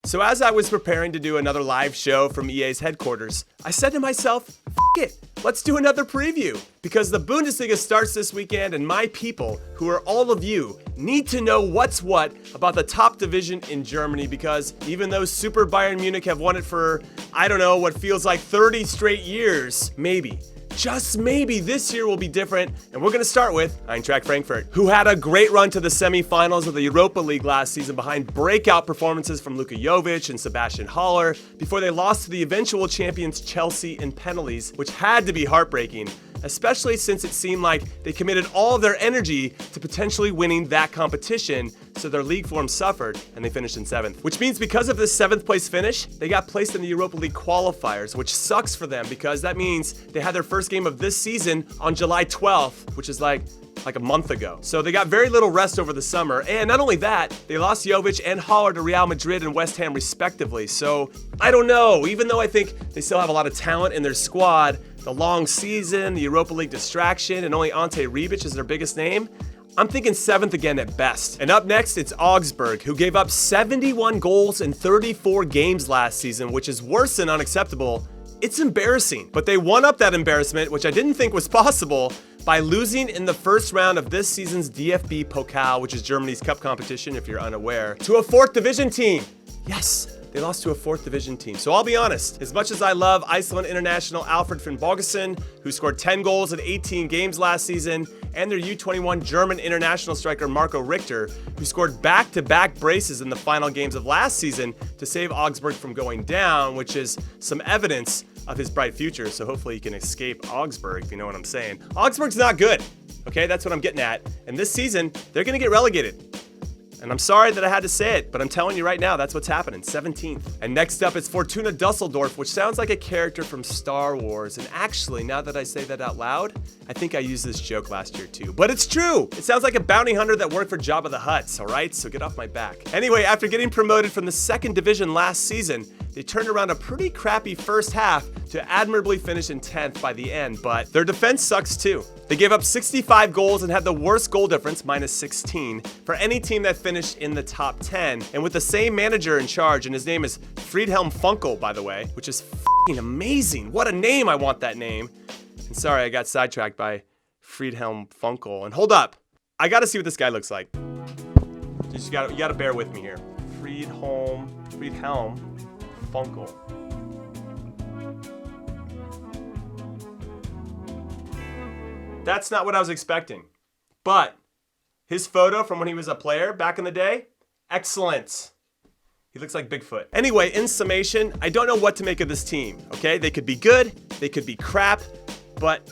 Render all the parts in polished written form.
So as I was preparing to do another live show from EA's headquarters, I said to myself, F it, let's do another preview. Because the Bundesliga starts this weekend and my people, who are all of you, need to know what's what about the top division in Germany, because even though Super Bayern Munich have won it for, I don't know, what feels like 30 straight years, maybe, just maybe this year will be different, and we're going to start with Eintracht Frankfurt, who had a great run to the semifinals of the Europa League last season behind breakout performances from Luka Jovic and Sebastian Haller before they lost to the eventual champions Chelsea in penalties, which had to be heartbreaking, especially since it seemed like they committed all of their energy to potentially winning that competition, so their league form suffered and they finished in 7th. Which means because of this 7th place finish, they got placed in the Europa League qualifiers, which sucks for them because that means they had their first game of this season on July 12th, which is like a month ago. So they got very little rest over the summer, and not only that, they lost Jovic and Haller to Real Madrid and West Ham respectively. So I don't know, even though I think they still have a lot of talent in their squad, the long season, the Europa League distraction, and only Ante Rebic is their biggest name, I'm thinking 7th again at best. And up next, it's Augsburg, who gave up 71 goals in 34 games last season, which is worse than unacceptable. It's embarrassing, but they won up that embarrassment, which I didn't think was possible, by losing in the first round of this season's DFB Pokal, which is Germany's cup competition if you're unaware, to a 4th division team. Yes, they lost to a 4th division team. So I'll be honest, as much as I love Iceland international Alfred Finnbogason, who scored 10 goals in 18 games last season, and their U21 German international striker Marco Richter, who scored back-to-back braces in the final games of last season to save Augsburg from going down, which is some evidence of his bright future, so hopefully he can escape Augsburg, if you know what I'm saying. Augsburg's not good, okay? That's what I'm getting at. And this season, they're gonna get relegated. And I'm sorry that I had to say it, but I'm telling you right now, that's what's happening, 17th. And next up, it's Fortuna Dusseldorf, which sounds like a character from Star Wars. And actually, now that I say that out loud, I think I used this joke last year too. But it's true! It sounds like a bounty hunter that worked for Jabba the Hutt, all right? So get off my back. Anyway, after getting promoted from the 2nd division last season, they turned around a pretty crappy first half to admirably finish in 10th by the end, but their defense sucks too. They gave up 65 goals and had the worst goal difference, minus 16, for any team that finished in the top 10, and with the same manager in charge, and his name is Friedhelm Funkel, by the way, which is f***ing amazing. What a name, I want that name. And sorry, I got sidetracked by Friedhelm Funkel. And hold up, I gotta see what this guy looks like. You gotta bear with me here. Friedhelm Funkel. That's not what I was expecting. But his photo from when he was a player back in the day, excellent. He looks like Bigfoot. Anyway, in summation, I don't know what to make of this team, okay? They could be good, they could be crap, but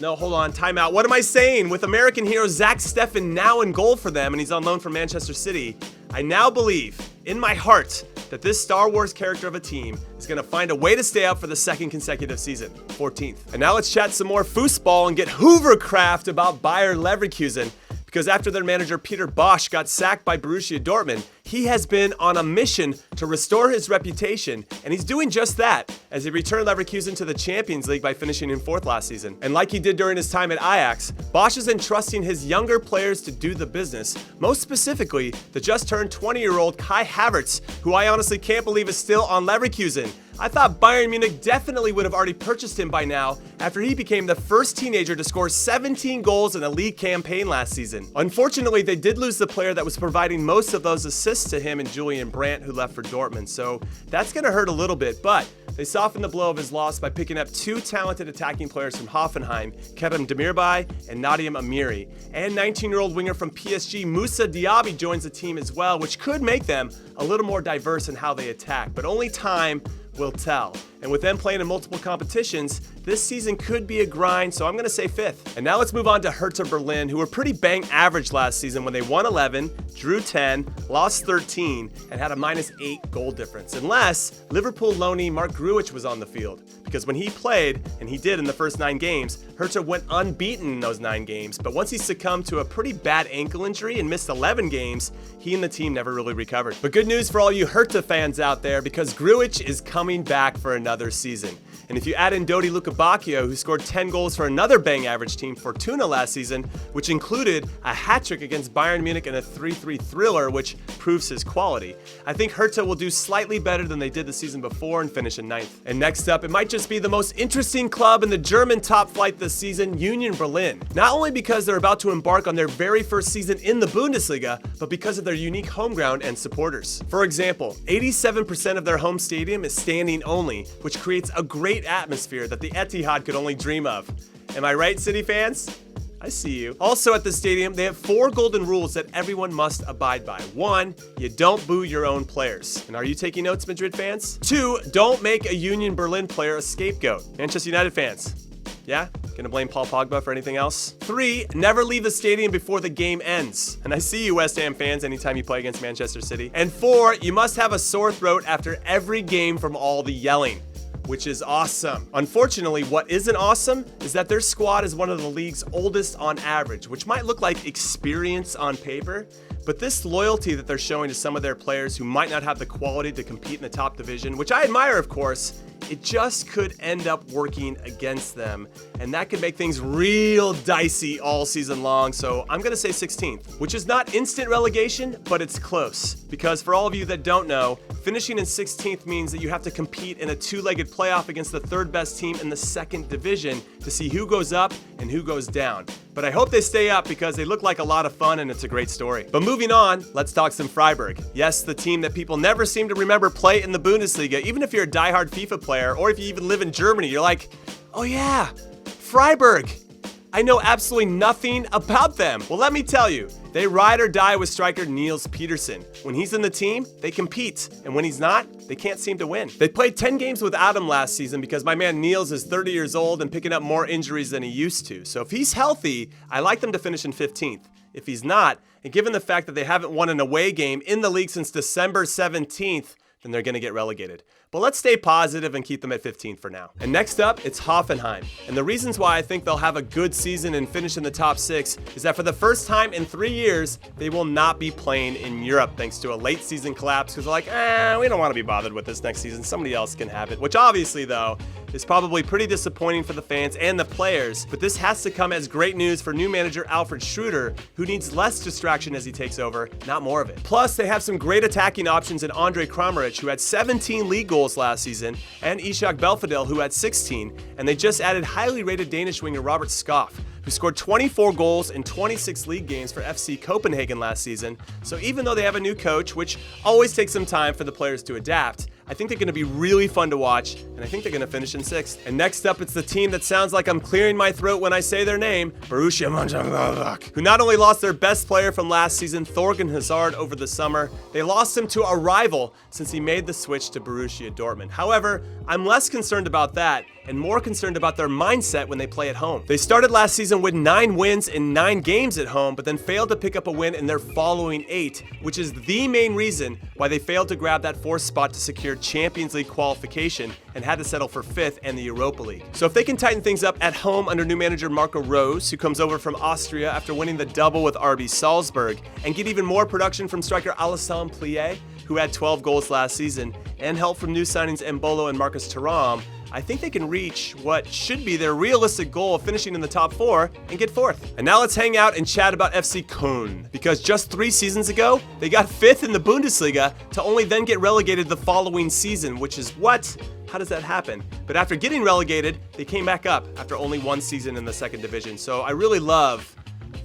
no, hold on, time out. What am I saying? With American hero Zach Steffen now in goal for them, and he's on loan from Manchester City, I now believe, in my heart, that this Star Wars character of a team is going to find a way to stay up for the 2nd consecutive season, 14th. And now let's chat some more foosball and get Hoovercraft about Bayer Leverkusen, because after their manager Peter Bosch got sacked by Borussia Dortmund, he has been on a mission to restore his reputation, and he's doing just that as he returned Leverkusen to the Champions League by finishing in 4th last season. And like he did during his time at Ajax, Bosch is entrusting his younger players to do the business, most specifically the just turned 20-year-old Kai Havertz, who I honestly can't believe is still on Leverkusen. I thought Bayern Munich definitely would have already purchased him by now after he became the first teenager to score 17 goals in a league campaign last season. Unfortunately, they did lose the player that was providing most of those assists to him in Julian Brandt, who left for Dortmund, so that's going to hurt a little bit, but they softened the blow of his loss by picking up 2 talented attacking players from Hoffenheim, Kerem Demirbay and Nadim Amiri, and 19-year-old winger from PSG, Moussa Diaby, joins the team as well, which could make them a little more diverse in how they attack, but only time will tell. And with them playing in multiple competitions, this season could be a grind, so I'm going to say 5th. And now let's move on to Hertha Berlin, who were pretty bang average last season when they won 11, drew 10, lost 13, and had a minus 8 goal difference. Unless Liverpool loanee Mark Grujic was on the field. Because when he played, and he did in the first 9 games, Hertha went unbeaten in those 9 games. But once he succumbed to a pretty bad ankle injury and missed 11 games, he and the team never really recovered. But good news for all you Hertha fans out there, because Grujic is coming back for another season. And if you add in Dodi Lukebakio, who scored 10 goals for another bang average team, Fortuna, last season, which included a hat-trick against Bayern Munich and a 3-3 thriller, which proves his quality, I think Hertha will do slightly better than they did the season before and finish in 9th. And next up, it might just be the most interesting club in the German top flight this season, Union Berlin. Not only because they're about to embark on their very first season in the Bundesliga, but because of their unique home ground and supporters. For example, 87% of their home stadium is standing only, which creates a great atmosphere that the Etihad could only dream of. Am I right, City fans? I see you. Also at the stadium, they have 4 golden rules that everyone must abide by. 1, you don't boo your own players. And are you taking notes, Madrid fans? 2, don't make a Union Berlin player a scapegoat. Manchester United fans, yeah? Gonna blame Paul Pogba for anything else? 3, never leave the stadium before the game ends. And I see you West Ham fans anytime you play against Manchester City. And 4, you must have a sore throat after every game from all the yelling, which is awesome. Unfortunately, what isn't awesome is that their squad is one of the league's oldest on average, which might look like experience on paper, but this loyalty that they're showing to some of their players who might not have the quality to compete in the top division, which I admire, of course, it just could end up working against them. And that could make things real dicey all season long. So I'm gonna say 16th, which is not instant relegation, but it's close. Because for all of you that don't know, finishing in 16th means that you have to compete in a 2-legged playoff against the 3rd best team in the 2nd division to see who goes up and who goes down. But I hope they stay up because they look like a lot of fun and it's a great story. But moving on, let's talk some Freiburg. Yes, the team that people never seem to remember play in the Bundesliga. Even if you're a diehard FIFA player or if you even live in Germany, you're like, oh yeah, Freiburg. I know absolutely nothing about them. Well, let me tell you, they ride or die with striker Niels Petersen. When he's in the team, they compete. And when he's not, they can't seem to win. They played 10 games without him last season because my man Niels is 30 years old and picking up more injuries than he used to. So if he's healthy, I like them to finish in 15th. If he's not, and given the fact that they haven't won an away game in the league since December 17th, then they're gonna get relegated. But let's stay positive and keep them at 15th for now. And next up, it's Hoffenheim. And the reasons why I think they'll have a good season and finish in the top 6 is that for the first time in 3 years, they will not be playing in Europe thanks to a late season collapse because they're like, we don't want to be bothered with this next season. Somebody else can have it. Which obviously, though, is probably pretty disappointing for the fans and the players, but this has to come as great news for new manager Alfred Schroeder, who needs less distraction as he takes over, not more of it. Plus, they have some great attacking options in Andre Kramaric, who had 17 league goals last season, and Ishak Belfodil, who had 16, and they just added highly rated Danish winger Robert Skoff, who scored 24 goals in 26 league games for FC Copenhagen last season. So even though they have a new coach, which always takes some time for the players to adapt, I think they're going to be really fun to watch, and I think they're going to finish in 6th. And next up, it's the team that sounds like I'm clearing my throat when I say their name, Borussia Mönchengladbach, who not only lost their best player from last season, Thorgan Hazard, over the summer, they lost him to a rival since he made the switch to Borussia Dortmund. However, I'm less concerned about that and more concerned about their mindset when they play at home. They started last season with 9 wins in 9 games at home, but then failed to pick up a win in their following 8, which is the main reason why they failed to grab that 4th spot to secure Champions League qualification and had to settle for 5th and the Europa League. So if they can tighten things up at home under new manager Marco Rose, who comes over from Austria after winning the double with RB Salzburg, and get even more production from striker Alassane Plie, who had 12 goals last season, and help from new signings Embolo and Marcus Thuram, I think they can reach what should be their realistic goal of finishing in the top 4 and get 4th. And now let's hang out and chat about FC Koln, because just 3 seasons ago, they got 5th in the Bundesliga to only then get relegated the following season, which is what? How does that happen? But after getting relegated, they came back up after only 1 season in the 2nd division. So I really love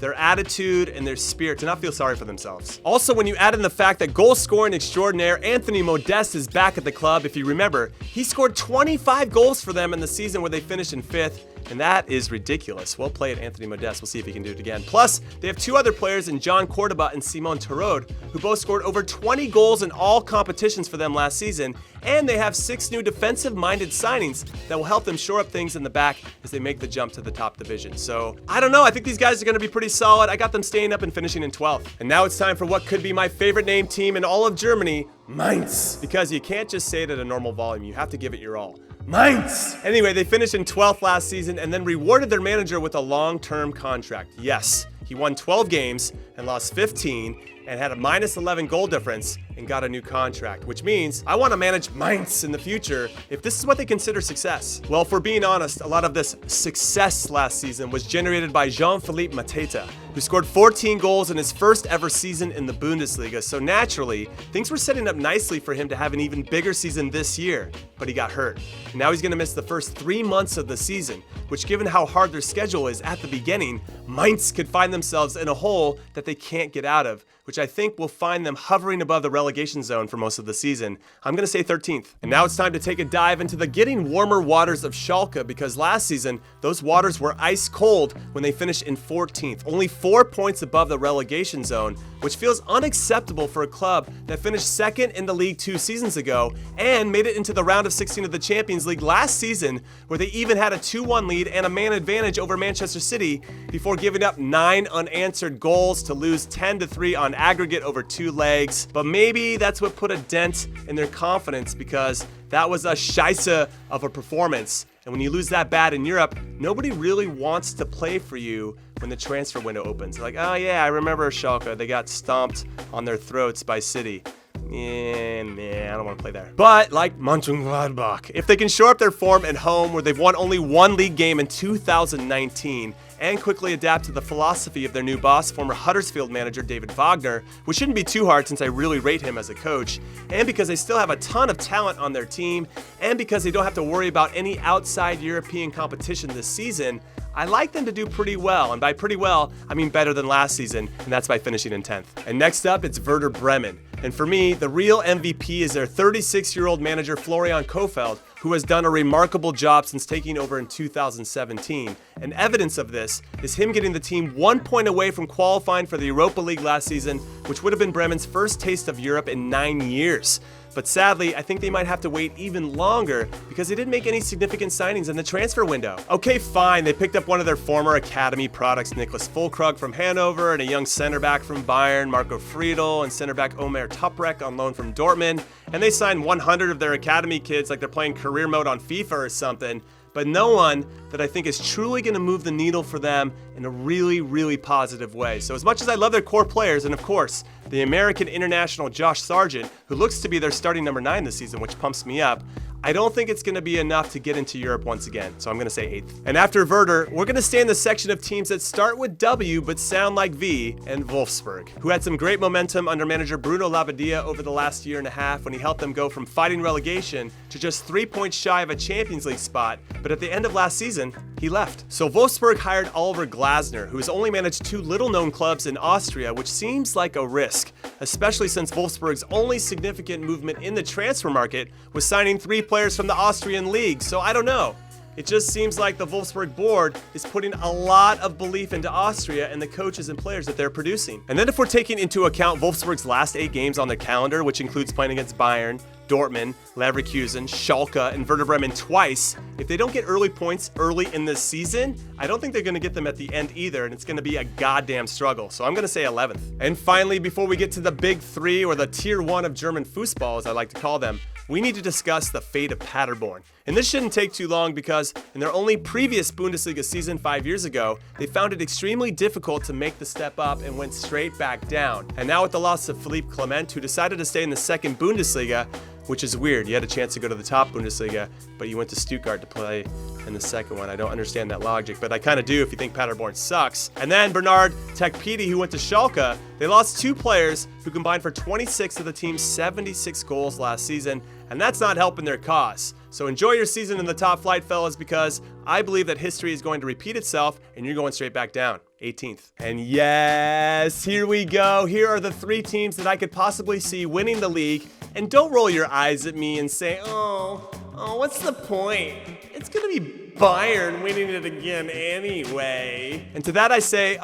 their attitude and their spirit to not feel sorry for themselves. Also, when you add in the fact that goal scoring extraordinaire Anthony Modeste is back at the club, if you remember, he scored 25 goals for them in the season where they finished in 5th, and that is ridiculous. Well played, Anthony Modeste. We'll see if he can do it again. Plus, they have 2 other players in John Cordoba and Simon Tarode, who both scored over 20 goals in all competitions for them last season, and they have 6 new defensive-minded signings that will help them shore up things in the back as they make the jump to the top division. So, I don't know. I think these guys are going to be pretty solid. I got them staying up and finishing in 12th. And now it's time for what could be my favorite named team in all of Germany, Mainz. Because you can't just say it at a normal volume. You have to give it your all. Mainz! Anyway, they finished in 12th last season and then rewarded their manager with a long-term contract. Yes, he won 12 games and lost 15, and had a -11 goal difference and got a new contract, which means I want to manage Mainz in the future if this is what they consider success. Well, if we're being honest, a lot of this success last season was generated by Jean-Philippe Mateta, who scored 14 goals in his first ever season in the Bundesliga. So naturally, things were setting up nicely for him to have an even bigger season this year, but he got hurt. And now he's going to miss the first 3 months of the season, which, given how hard their schedule is at the beginning, Mainz could find themselves in a hole that they can't get out of, which I think will find them hovering above the relegation zone for most of the season. I'm going to say 13th. And now it's time to take a dive into the getting warmer waters of Schalke, because last season, those waters were ice cold when they finished in 14th, only 4 points above the relegation zone, which feels unacceptable for a club that finished second in the league 2 seasons ago and made it into the round of 16 of the Champions League last season, where they even had a 2-1 lead and a man advantage over Manchester City before giving up 9 unanswered goals to lose 10-3 on aggregate over 2 legs. But maybe that's what put a dent in their confidence, because that was a scheisse of a performance. And when you lose that bad in Europe, nobody really wants to play for you when the transfer window opens. They're like, oh yeah, I remember Schalke. They got stomped on their throats by City. Yeah, I don't want to play there. But like Mönchengladbach, if they can shore up their form at home, where they've won only 1 league game in 2019, and quickly adapt to the philosophy of their new boss, former Huddersfield manager David Wagner, which shouldn't be too hard since I really rate him as a coach, and because they still have a ton of talent on their team, and because they don't have to worry about any outside European competition this season, I like them to do pretty well, and by pretty well, I mean better than last season, and that's by finishing in 10th. And next up, it's Werder Bremen. And for me, the real MVP is their 36-year-old manager Florian Kohfeldt, who has done a remarkable job since taking over in 2017. And evidence of this is him getting the team 1 point away from qualifying for the Europa League last season, which would have been Bremen's first taste of Europe in 9 years. But sadly, I think they might have to wait even longer because they didn't make any significant signings in the transfer window. Okay, fine, they picked up one of their former academy products, Niklas Füllkrug from Hanover, and a young center back from Bayern, Marco Friedl, and center back Omer Toprak on loan from Dortmund. And they signed 100 of their academy kids like they're playing career mode on FIFA or something. But no one that I think is truly going to move the needle for them in a really, really positive way. So as much as I love their core players, and of course, the American international Josh Sargent, who looks to be their starting number 9 this season, which pumps me up, I don't think it's going to be enough to get into Europe once again, so I'm going to say 8th. And after Werder, we're going to stay in the section of teams that start with W but sound like V, and Wolfsburg, who had some great momentum under manager Bruno Labbadia over the last year and a half when he helped them go from fighting relegation to just 3 points shy of a Champions League spot, but at the end of last season, he left. So Wolfsburg hired Oliver Glasner, who has only managed 2 little-known clubs in Austria, which seems like a risk, especially since Wolfsburg's only significant movement in the transfer market was signing 3 players from the Austrian league, so I don't know. It just seems like the Wolfsburg board is putting a lot of belief into Austria and the coaches and players that they're producing. And then if we're taking into account Wolfsburg's last 8 games on their calendar, which includes playing against Bayern, Dortmund, Leverkusen, Schalke, and Werder Bremen twice, if they don't get early points early in this season, I don't think they're going to get them at the end either, and it's going to be a goddamn struggle. So I'm going to say 11th. And finally, before we get to the big 3, or the tier 1 of German football, as I like to call them, we need to discuss the fate of Paderborn. And this shouldn't take too long because in their only previous Bundesliga season 5 years ago, they found it extremely difficult to make the step up and went straight back down. And now with the loss of Philippe Clement, who decided to stay in the second Bundesliga, which is weird. You had a chance to go to the top Bundesliga, but you went to Stuttgart to play in the second one. I don't understand that logic, but I kind of do if you think Paderborn sucks. And then Bernard Tekpiti, who went to Schalke, they lost 2 players who combined for 26 of the team's 76 goals last season, and that's not helping their cause. So enjoy your season in the top flight, fellas, because I believe that history is going to repeat itself, and you're going straight back down. 18th. And yes, here we go. Here are the 3 teams that I could possibly see winning the league. And don't roll your eyes at me and say, oh, what's the point? It's gonna be Bayern winning it again anyway. And to that I say,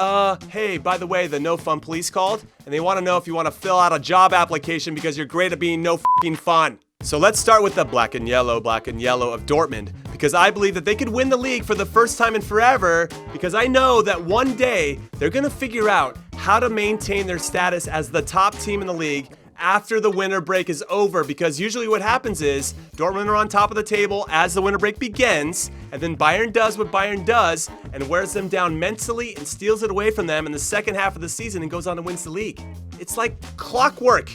hey, by the way, the No Fun Police called, and they want to know if you want to fill out a job application because you're great at being no f***ing fun. So let's start with the black and yellow of Dortmund, because I believe that they could win the league for the first time in forever, because I know that one day they're going to figure out how to maintain their status as the top team in the league after the winter break is over, because usually what happens is Dortmund are on top of the table as the winter break begins, and then Bayern does what Bayern does and wears them down mentally and steals it away from them in the second half of the season and goes on to win the league. It's like clockwork.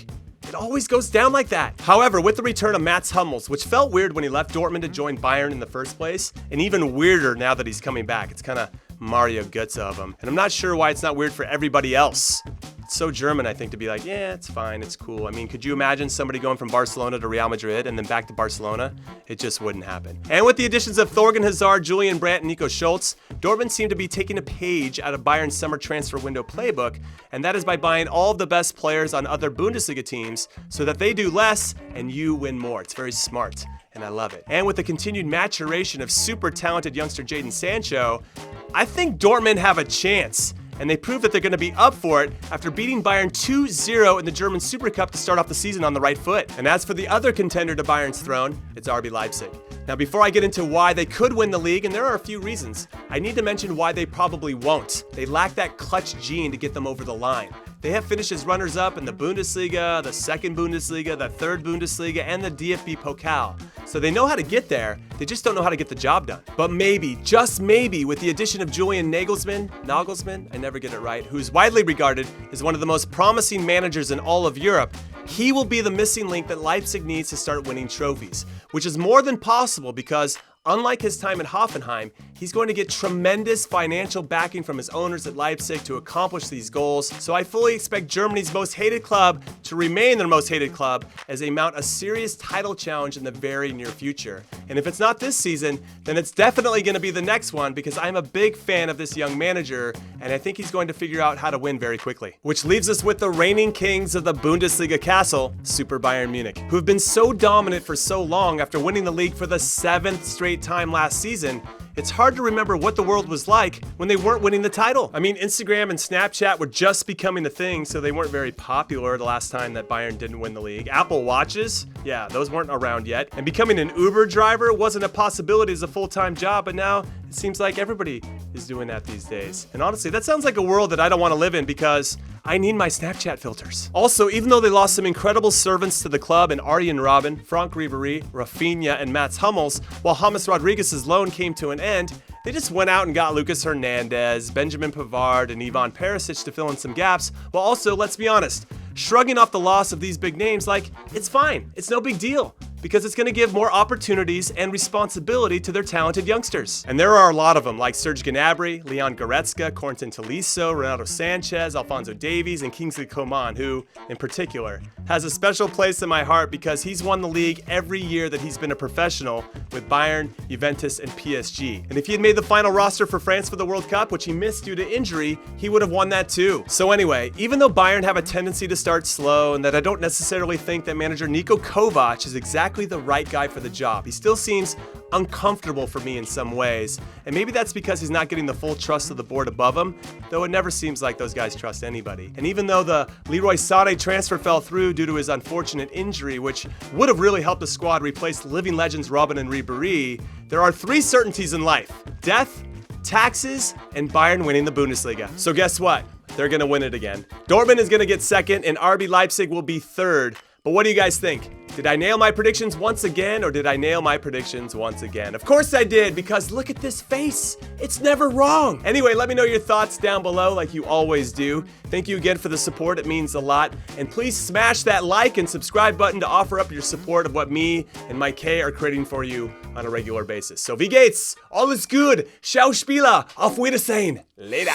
It always goes down like that. However, with the return of Mats Hummels, which felt weird when he left Dortmund to join Bayern in the first place, and even weirder now that he's coming back. It's kind of Mario Götze of him. And I'm not sure why it's not weird for everybody else. It's so German, I think, to be like, yeah, it's fine, it's cool. I mean, could you imagine somebody going from Barcelona to Real Madrid and then back to Barcelona? It just wouldn't happen. And with the additions of Thorgan Hazard, Julian Brandt, and Nico Schultz, Dortmund seemed to be taking a page out of Bayern's summer transfer window playbook, and that is by buying all of the best players on other Bundesliga teams so that they do less and you win more. It's very smart, and I love it. And with the continued maturation of super talented youngster Jadon Sancho, I think Dortmund have a chance. And they prove that they're going to be up for it after beating Bayern 2-0 in the German Super Cup to start off the season on the right foot. And as for the other contender to Bayern's throne, it's RB Leipzig. Now, before I get into why they could win the league, and there are a few reasons, I need to mention why they probably won't. They lack that clutch gene to get them over the line. They have finished as runners-up in the Bundesliga, the second Bundesliga, the third Bundesliga, and the DFB Pokal. So they know how to get there, they just don't know how to get the job done. But maybe, just maybe, with the addition of Julian Nagelsmann, I never get it right, who's widely regarded as one of the most promising managers in all of Europe, he will be the missing link that Leipzig needs to start winning trophies, which is more than possible because unlike his time at Hoffenheim, he's going to get tremendous financial backing from his owners at Leipzig to accomplish these goals. So I fully expect Germany's most hated club to remain their most hated club as they mount a serious title challenge in the very near future. And if it's not this season, then it's definitely going to be the next one because I'm a big fan of this young manager and I think he's going to figure out how to win very quickly. Which leaves us with the reigning kings of the Bundesliga castle, Super Bayern Munich, who have been so dominant for so long after winning the league for the 7th straight time last season. It's hard to remember what the world was like when they weren't winning the title. I mean, Instagram and Snapchat were just becoming a thing, so they weren't very popular the last time that Bayern didn't win the league. Apple Watches, yeah, those weren't around yet. And becoming an Uber driver wasn't a possibility as a full-time job, but now it seems like everybody is doing that these days. And honestly, that sounds like a world that I don't want to live in because I need my Snapchat filters. Also, even though they lost some incredible servants to the club in Arjen Robben, Frank Ribéry, Rafinha, and Mats Hummels, while James Rodriguez's loan came to an end, they just went out and got Lucas Hernandez, Benjamin Pavard, and Ivan Perisic to fill in some gaps, while also, let's be honest, shrugging off the loss of these big names like, it's fine, it's no big deal, because it's going to give more opportunities and responsibility to their talented youngsters. And there are a lot of them, like Serge Gnabry, Leon Goretzka, Corentin Tolisso, Ronaldo Sanchez, Alphonso Davies, and Kingsley Coman, who, in particular, has a special place in my heart because he's won the league every year that he's been a professional with Bayern, Juventus, and PSG. And if he had made the final roster for France for the World Cup, which he missed due to injury, he would have won that too. So anyway, even though Bayern have a tendency to start slow and that I don't necessarily think that manager Niko Kovac is exactly the right guy for the job, he still seems uncomfortable for me in some ways. And maybe that's because he's not getting the full trust of the board above him, though it never seems like those guys trust anybody. And even though the Leroy Sané transfer fell through due to his unfortunate injury, which would have really helped the squad replace living legends Robben and Ribéry, there are 3 certainties in life: death, taxes, and Bayern winning the Bundesliga. So guess what? They're gonna win it again. Dortmund is gonna get second and RB Leipzig will be third. But what do you guys think? Did I nail my predictions once again, or did I nail my predictions once again? Of course I did, because look at this face. It's never wrong. Anyway, let me know your thoughts down below like you always do. Thank you again for the support. It means a lot. And please smash that like and subscribe button to offer up your support of what me and Mike K are creating for you on a regular basis. So wie geht's? Alles good. Ciao Spieler. Auf Wiedersehen. Later.